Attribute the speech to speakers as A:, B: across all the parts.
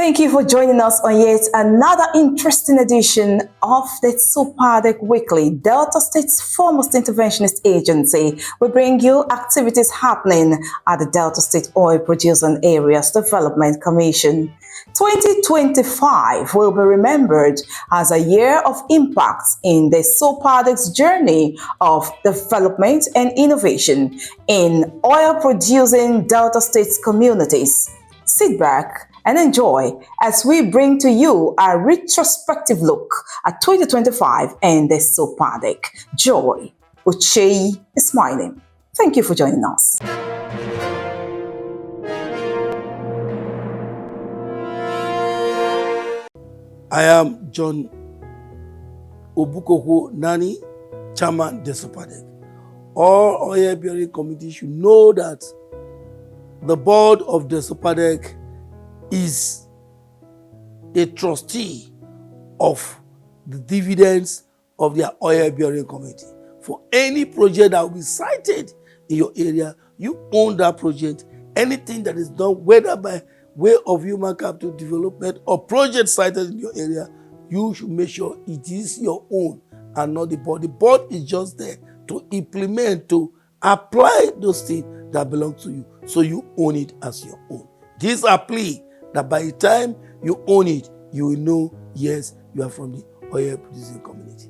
A: Thank you for joining us on yet another interesting edition of the DESOPADEC Weekly, Delta State's foremost interventionist agency. We bring you activities happening at the Delta State Oil Producing Areas Development Commission. 2025 will be remembered as a year of impact in the DESOPADEC's journey of development and innovation in oil-producing Delta States communities. Sit back and enjoy as we bring to you a retrospective look at 2025 and the DESOPADEC. Joy Uche is smiling. Thank you for joining us.
B: I am John Oborevwori Nani, Chairman DESOPADEC. All oil bearing committees should know that the board of DESOPADEC is a trustee of the dividends of their oil bearing committee. For any project that will be cited in your area, you own that project. Anything that is done, whether by way of human capital development or project cited in your area, you should make sure it is your own and not the board. The board is just there to implement, to apply those things that belong to you, so you own it as your own. These are plea that by the time you own it, you will know, yes, you are from the oil producing community.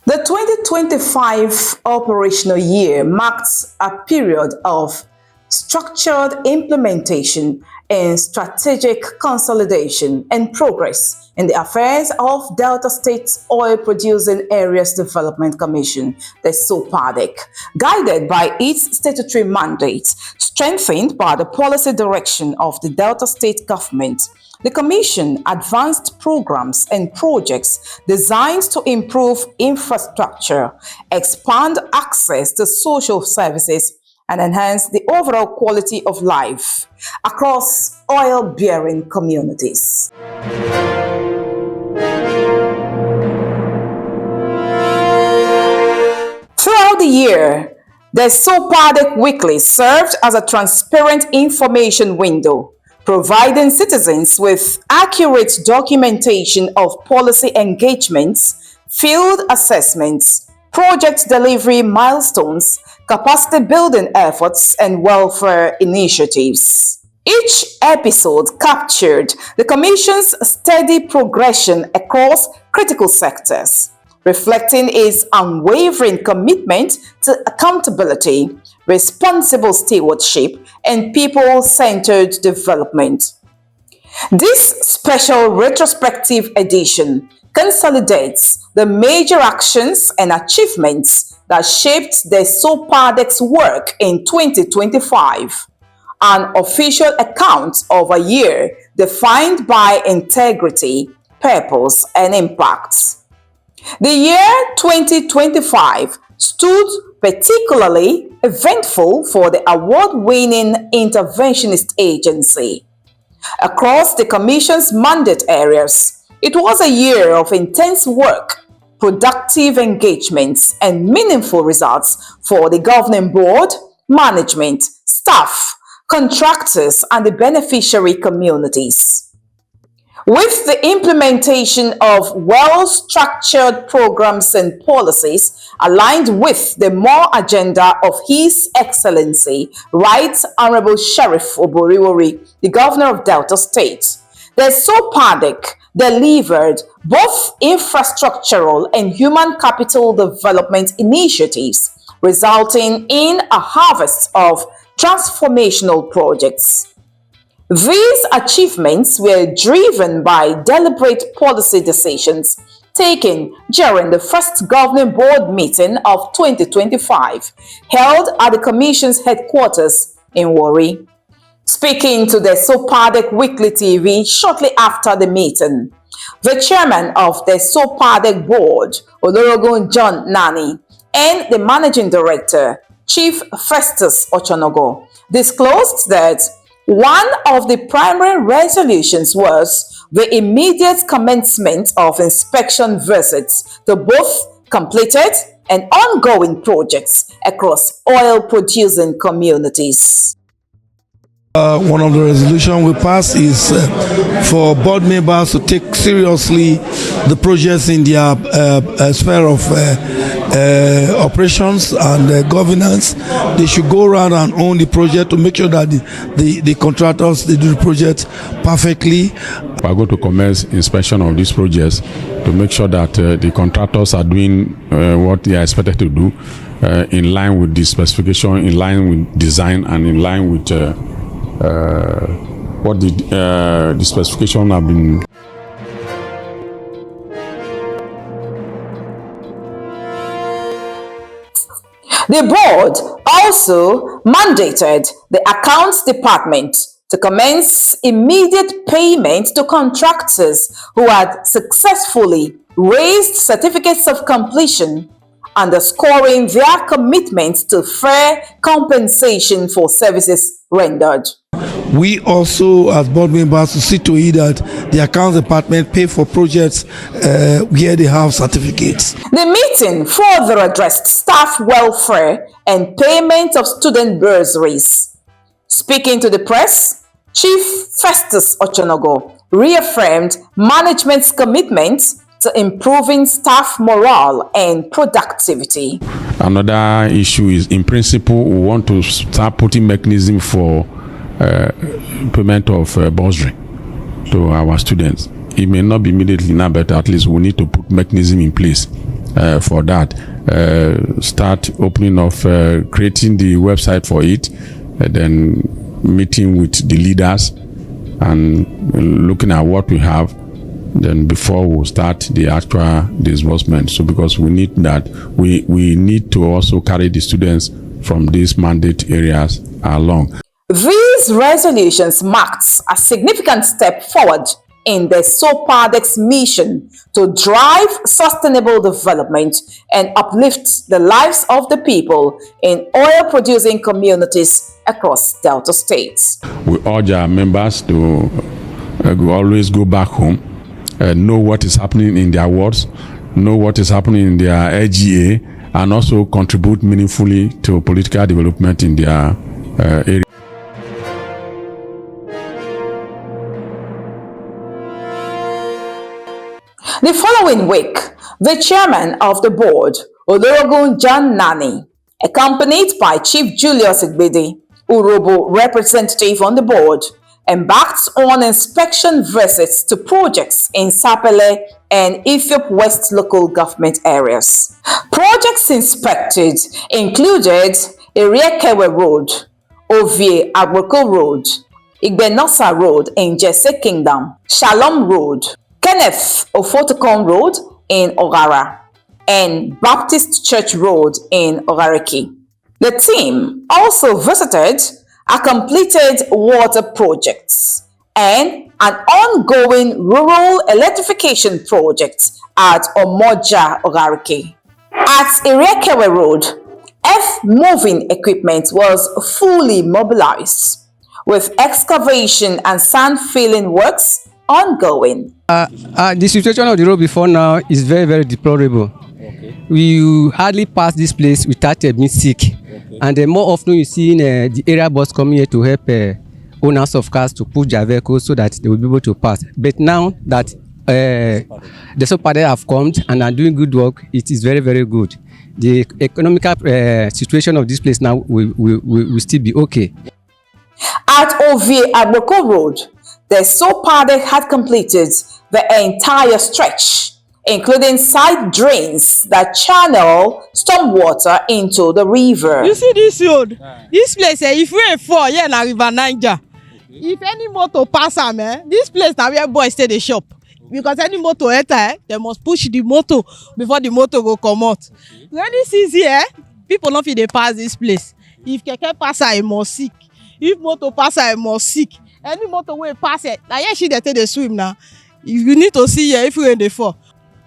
A: The 2025 operational year marked a period of structured implementation and strategic consolidation and progress in the affairs of Delta State's Oil Producing Areas Development Commission, the DESOPADEC, guided by its statutory mandate, strengthened by the policy direction of the Delta State government. The Commission advanced programs and projects designed to improve infrastructure, expand access to social services, and enhance the overall quality of life across oil-bearing communities. Throughout the year, the DESOPADEC Weekly served as a transparent information window, providing citizens with accurate documentation of policy engagements, field assessments, project delivery milestones, capacity building efforts, and welfare initiatives. Each episode captured the Commission's steady progression across critical sectors, reflecting its unwavering commitment to accountability, responsible stewardship, and people-centered development. This special retrospective edition consolidates the major actions and achievements that shaped the DESOPADEC's work in 2025, an official account of a year defined by integrity, purpose, and impact. The year 2025 stood particularly eventful for the award-winning interventionist agency. Across the Commission's mandate areas, it was a year of intense work, productive engagements, and meaningful results for the governing board, management, staff, contractors, and the beneficiary communities. With the implementation of well-structured programs and policies aligned with the M.O.R.E agenda of His Excellency, Right Honorable Sheriff Oborevwori, the Governor of Delta State, the DESOPADEC delivered both infrastructural and human capital development initiatives, resulting in a harvest of transformational projects. These achievements were driven by deliberate policy decisions taken during the first governing board meeting of 2025, held at the Commission's headquarters in M.O.R.E. Speaking to the DESOPADEC Weekly TV shortly after the meeting, the chairman of the DESOPADEC board, Ologun John Nani, and the managing director, Chief Festus Ochonogo, disclosed that one of the primary resolutions was the immediate commencement of inspection visits to both completed and ongoing projects across oil-producing communities.
B: One of the resolutions we passed is for board members to take seriously the projects in their sphere of operations and governance. They should go around and own the project to make sure that the contractors, they do the project perfectly.
C: We are going to commence inspection of these projects to make sure that the contractors are doing what they are expected to do in line with the specification, in line with design, and in line with what the specification have been.
A: The board also mandated the Accounts Department to commence immediate payment to contractors who had successfully raised certificates of completion, underscoring their commitment to fair compensation for services rendered.
B: We also, as board members, to see to it that the accounts department pay for projects where they have certificates.
A: The meeting further addressed staff welfare and payment of student bursaries. Speaking to the press, Chief Festus Ochonogo reaffirmed management's commitment to improving staff morale and productivity.
C: Another issue is, in principle, we want to start putting mechanism for payment of bursary to our students. It may not be immediately now, but at least we need to put mechanism in place for that. Start opening of creating the website for it, then meeting with the leaders and looking at what we have, then before we start the actual disbursement. So because we need that, we need to also carry the students from these mandate areas along.
A: These resolutions marked a significant step forward in the DESOPADEC's mission to drive sustainable development and uplift the lives of the people in oil-producing communities across Delta states.
C: We urge our members to always go back home, know what is happening in their wards, know what is happening in their LGA, and also contribute meaningfully to political development in their area.
A: The following week, the chairman of the board, Oborevwori John Nani, accompanied by Chief Julius Igbede, Urobo representative on the board, embarked on inspection visits to projects in Sapele and Ethiope West local government areas. Projects inspected included Oborevwori Road, Oborevwori Road, Igbenosa Road in Jesse Kingdom, Shalom Road, Kenneth Ofotokon Road in Ogara, and Baptist Church Road in Ogariki. The team also visited a completed water project and an ongoing rural electrification project at Omoja, Ogariki. At Oborevwori Road, earth-moving equipment was fully mobilized, with excavation and sand filling works ongoing.
D: The situation of the road before now is very, very deplorable. Okay. We hardly pass this place without being sick. Okay. And more often you see the area bus coming here to help owners of cars to push their vehicles so that they will be able to pass. But now that the DESOPADEC have come and are doing good work, it is very, very good. The economical situation of this place now will still be okay.
A: At Oborevwori Road, the DESOPADEC had completed the entire stretch, including side drains that channel stormwater into the river.
E: You see this road? This place, if rain fall, here na River Niger. If any motor pass am, this place na where boys stay dey shop. Because any motor enter, they must push the motor before the motor go comot. Rainy season, people no fit dey pass this place. If keke pass am, e must sick. If motor pass am, e must sick. Any motor wey pass it, na here she dey take dey swim now. You need to see here if rain dey fall.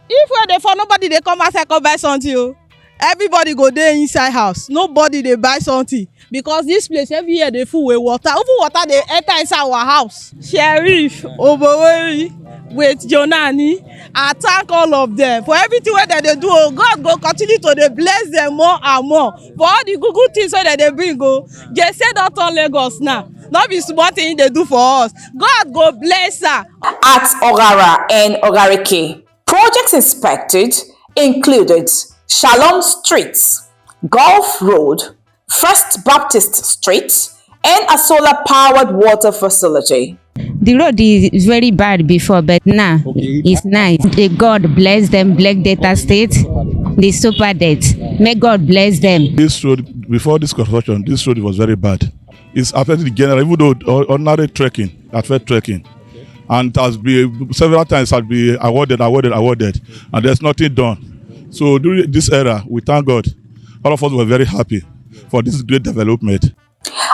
E: If rain dey fall, nobody dey come outside come buy something o. Everybody go dey inside house. Nobody dey buy something because this place every year dey full with water. Even water dey enter inside our house. Sheriff Oborevwori with Jonani I thank all of them for everything wey dem dey do o. God go continue to dey bless them more and more for all the good good things wey dem dey bring o. Jesse don turn Lagos now, no be small thing he dey do for us. God go bless her.
A: At Ogara and Ogarike, projects inspected included Shalom Street, Gulf Road, First Baptist Street, and a solar-powered water facility.
F: The road is very bad before, but now it's nice. May God bless them, Black Data State, the Superdate. May God bless them.
G: This road, before this construction, this road was very bad. It's affected the general, even though ordinary trekking, affect trekking. And it has been several times has been awarded, and there's nothing done. So during this era, we thank God. All of us were very happy for this great development.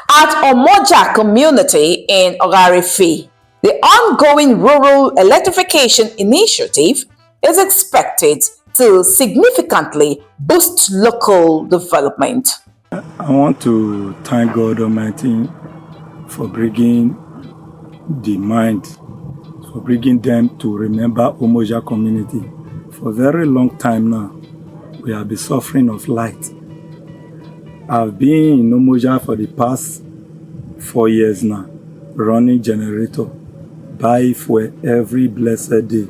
A: At Omoja community in Ogarify, the ongoing rural electrification initiative is expected to significantly boost local development.
H: I want to thank God Almighty for bringing the mind, for bringing them to remember Omoja community. For a very long time now, we have been suffering of light. I've been in Omoja for the past 4 years now, running generator, buy fuel every blessed day.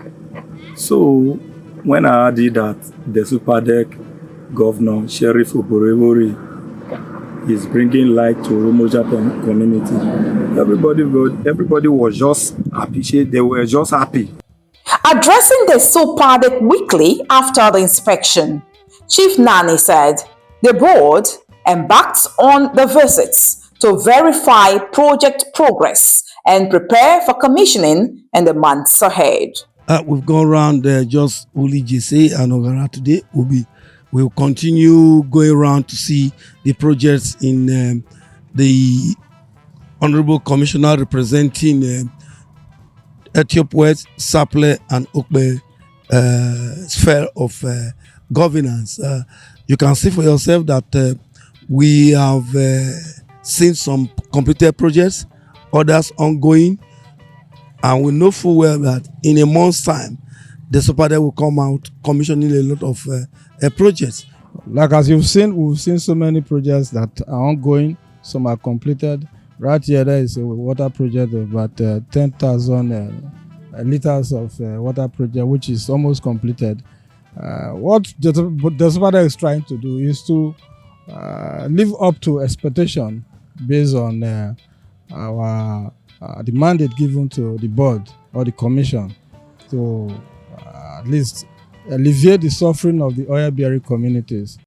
H: So when I heard that the DESOPADEC governor, Sheriff Oborevwori, is bringing light to Omoja community, everybody was just happy. They were just happy.
A: Addressing the DESOPADEC Weekly after the inspection, Chief Nani said the board embarked on the visits to verify project progress and prepare for commissioning in the months ahead.
B: We've gone around just only Jesse and Ogara today. We'll continue going around to see the projects in the Honorable Commissioner representing Ethiope West, Sapele and Okbe sphere of governance. You can see for yourself that we have seen some completed projects, others ongoing, and we know full well that in a month's time, the DESOPADEC will come out commissioning a lot of projects.
I: Like as you've seen, we've seen so many projects that are ongoing, some are completed. Right here, there is a water project of about 10,000 liters of water project, which is almost completed. What the DESOPADEC is trying to do is to live up to expectation based on our the mandate given to the board or the commission to at least alleviate the suffering of the oil-bearing communities.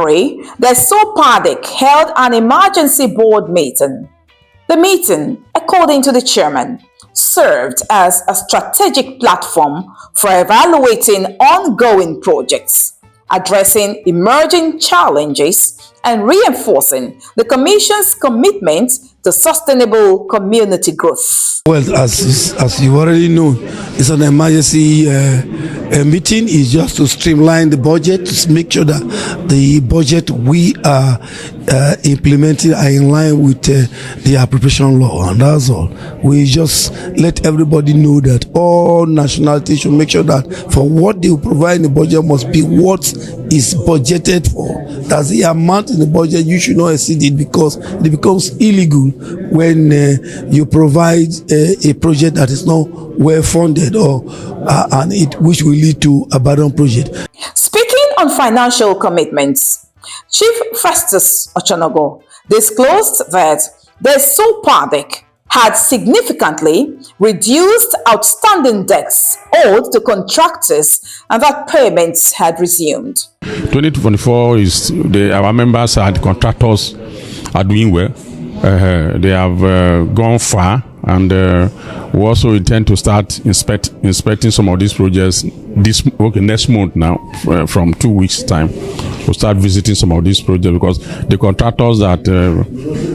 A: January, the DESOPADEC held an emergency board meeting. The meeting, according to the chairman, served as a strategic platform for evaluating ongoing projects, addressing emerging challenges, and reinforcing the Commission's commitment to sustainable community growth.
B: Well, as you already know, it's an emergency meeting. It's just to streamline the budget, to make sure that the budget we are implementing are in line with the appropriation law, and that's all. We just let everybody know that all nationalities should make sure that for what they will provide in the budget must be what is budgeted for. That's the amount in the budget. You should not exceed it, because it becomes illegal when you provide a project that is not well funded, or and which will lead to abandoned project.
A: Speaking on financial commitments, Chief Festus Ochonogo disclosed that the DESOPADEC had significantly reduced outstanding debts owed to contractors and that payments had resumed.
C: 2024 is our members and contractors are doing well. They have gone far, and we also intend to start inspecting some of these projects next month now. From 2 weeks time, we'll start visiting some of these projects, because the contractors that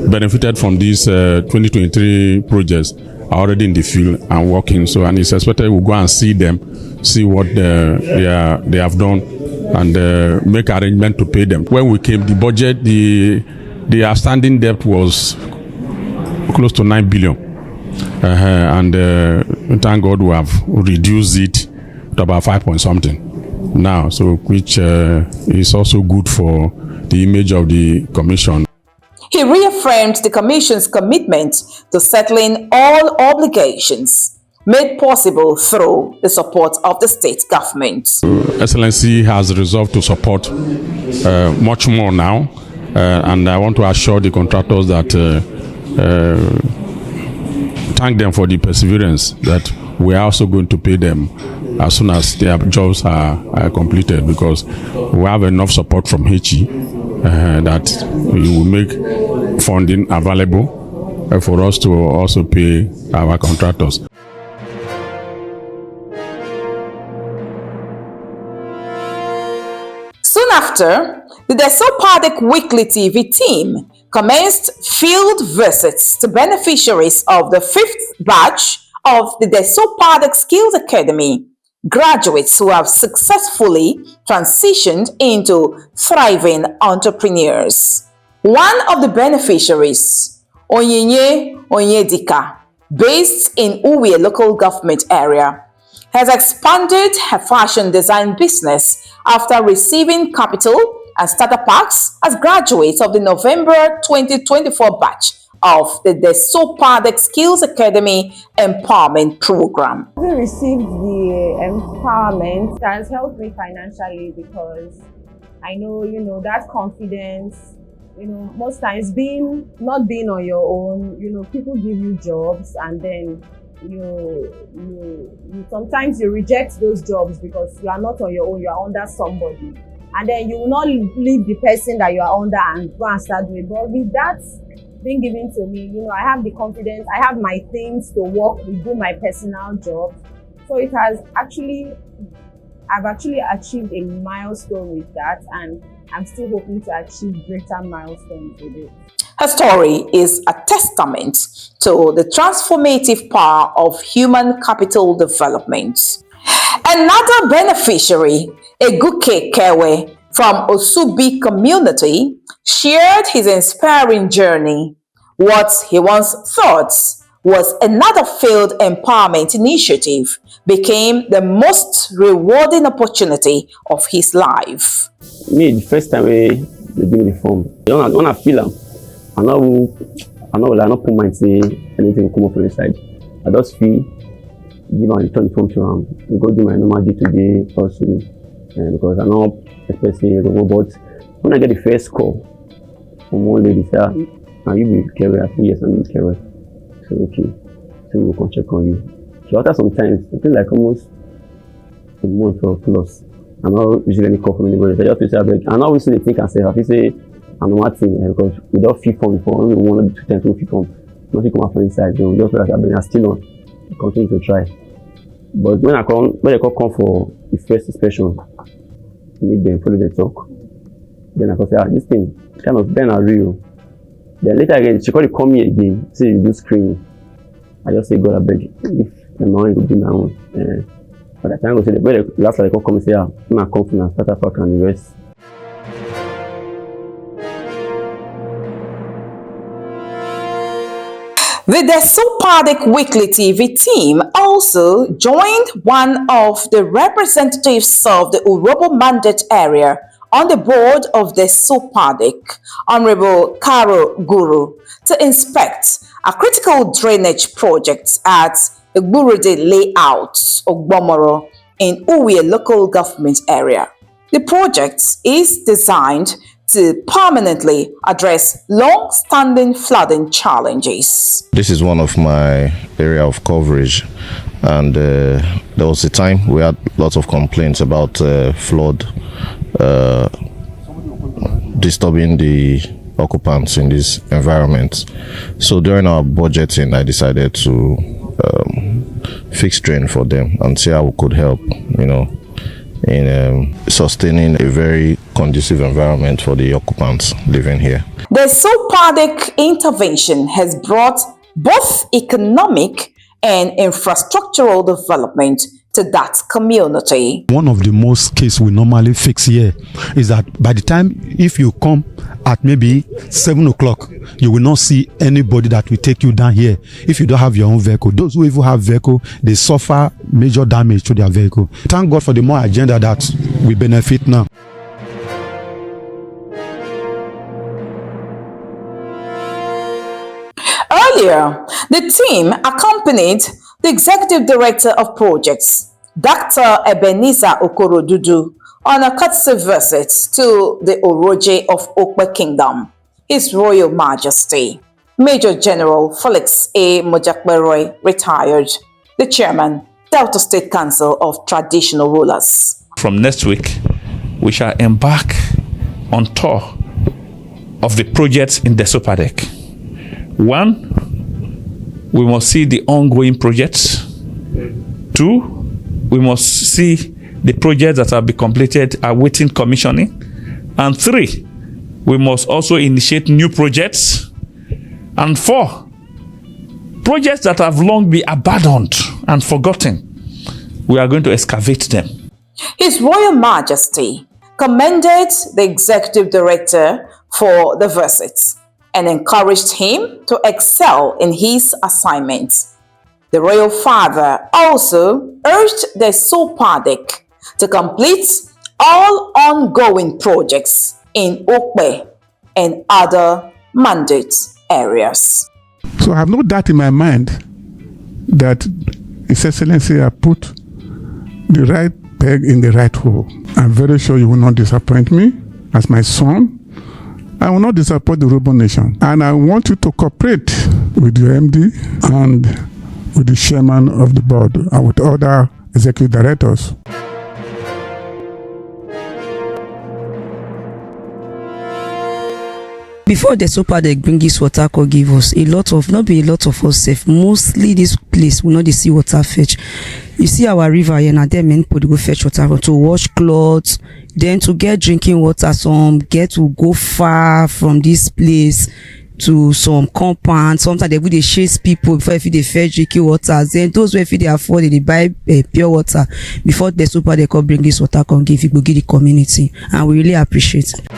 C: benefited from these 2023 projects are already in the field and working. So, and it's expected we'll go and see them, see what they have done, and make arrangement to pay them. When we came, the budget, the outstanding debt was close to 9 billion, and thank God we have reduced it to about 5 point something now, so which is also good for the image of the Commission.
A: He reaffirmed the Commission's commitment to settling all obligations, made possible through the support of the state government.
C: Excellency has resolved to support much more now, and I want to assure the contractors that thank them for the perseverance, that we are also going to pay them as soon as their jobs are completed, because we have enough support from HE that we will make funding available for us to also pay our contractors.
A: Soon after, the DESOPADEC Weekly TV team commenced field visits to beneficiaries of the 5th batch of the DESOPADEC Skills Academy, graduates who have successfully transitioned into thriving entrepreneurs. One of the beneficiaries, Onyinye Onyedika, based in Uwe local government area, has expanded her fashion design business after receiving capital and starter packs as graduates of the November 2024 batch of the DESOPADEC Skills Academy Empowerment Program.
J: Having received the empowerment, it has helped me financially, because I know, that confidence, most times not being on your own, people give you jobs, and then you sometimes you reject those jobs because you are not on your own, you are under somebody, and then you will not leave the person that you are under and go and start doing. But with that being given to me, I have the confidence, I have my things to work with, do my personal job. So I've actually achieved a milestone with that, and I'm still hoping to achieve greater milestones with it.
A: Her story is a testament to the transformative power of human capital development. Another beneficiary, Eguke Kewe from Osubi community, shared his inspiring journey. What he once thought was another failed empowerment initiative became the most rewarding opportunity of his life.
K: Me, the first time they give me the form, when I feel them, I not put my say anything will come up on the side. I just feel give and return the form to him. Go do my normal day-to-day also, because I know especially a robot. When I get the first call from one lady, say, "Are you with Kerry?" I say, "Yes, I'm with Kerry." So okay, so we'll come check on you. So after some time, I feel like almost a month or plus, I'm not usually any call from anybody. So I just say, I'm not usually think and say, I say, I'm not thing because we don't feel form before. Only 1 or 2 times we feel form. Nothing come out from inside. So just like I'm still on. I continue to try. But when I come for the first inspection, meet them, follow the talk. Then I can say, this thing kind of then are real. Then later again, she call me again, say you do screening. I just say, God, I beg you, if the money will be my own. But I can't go say, the last time I come and say, I'm not confident, start up and the rest.
A: The DESOPADEC Weekly TV team also joined one of the representatives of the Urobo Mandate area on the board of DESOPADEC, Honorable Karo Guru, to inspect a critical drainage project at the Gurede layout, Oborevwori, in Uwe local government area. The project is designed to permanently address long-standing flooding challenges.
L: This is one of my area of coverage, and there was a time we had lots of complaints about flood disturbing the occupants in this environment. So during our budgeting, I decided to fix drain for them and see how we could help, in sustaining a very conducive environment for the occupants living here.
A: The DESOPADEC intervention has brought both economic and infrastructural development to that community.
M: One of the most cases we normally fix here is that by the time, if you come at maybe 7 o'clock, you will not see anybody that will take you down here if you don't have your own vehicle. Those who even have vehicle, they suffer major damage to their vehicle. Thank God for the more agenda that we benefit now.
A: Earlier, the team accompanied the Executive Director of Projects, Dr. Ebenezer Okorodudu, on a courtesy visit to the Oroje of Okpe Kingdom, His Royal Majesty, Major General Felix A. Mojakberoi, retired, the Chairman, Delta State Council of Traditional Rulers.
N: From next week, we shall embark on tour of the projects in DESOPADEC. 1, we must see the ongoing projects. 2, we must see the projects that have been completed awaiting commissioning. And 3, we must also initiate new projects. And 4, projects that have long been abandoned and forgotten, we are going to excavate them.
A: His Royal Majesty commended the Executive Director for the visit and encouraged him to excel in his assignments. The Royal Father also urged the DESOPADEC to complete all ongoing projects in Okpe and other mandate areas.
O: So I have no doubt in my mind that His Excellency has put the right peg in the right hole. I'm very sure you will not disappoint me as my son. I will not disappoint the Urobo nation. And I want you to cooperate with your MD and with the chairman of the board and with other executive directors.
P: Before the DESOPADEC bring this water could give us a lot of, not be a lot of us safe. Mostly this place will not see water fetch. You see our river here now, there many people go fetch water to wash clothes, then to get drinking water, some get to go far from this place to some compound. Sometimes they would chase people before if they fetch drinking water. Then those who if they afford they buy pure water before the DESOPADEC can bring this water can give it go give the community, and we really appreciate it.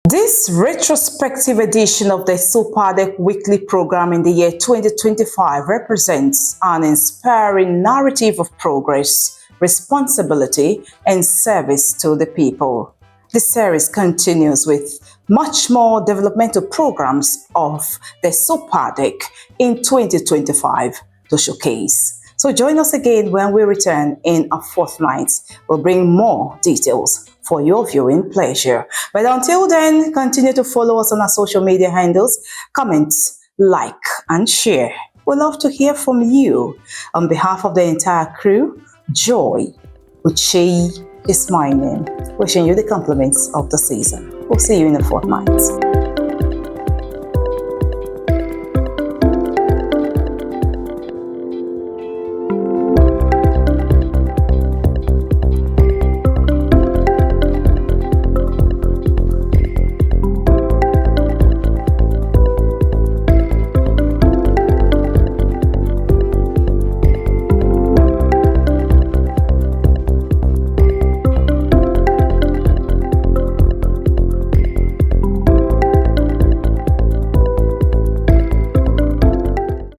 A: This retrospective edition of the DESOPADEC Weekly program in the year 2025 represents an inspiring narrative of progress, responsibility, and service to the people. The series continues with much more developmental programs of the DESOPADEC in 2025 to showcase. So join us again when we return in a fortnight. We'll bring more details for your viewing pleasure. But until then, continue to follow us on our social media handles, comment, like, and share. We'd love to hear from you. On behalf of the entire crew, Joy Ucheyi is my name. Wishing you the compliments of the season. We'll see you in a fortnight.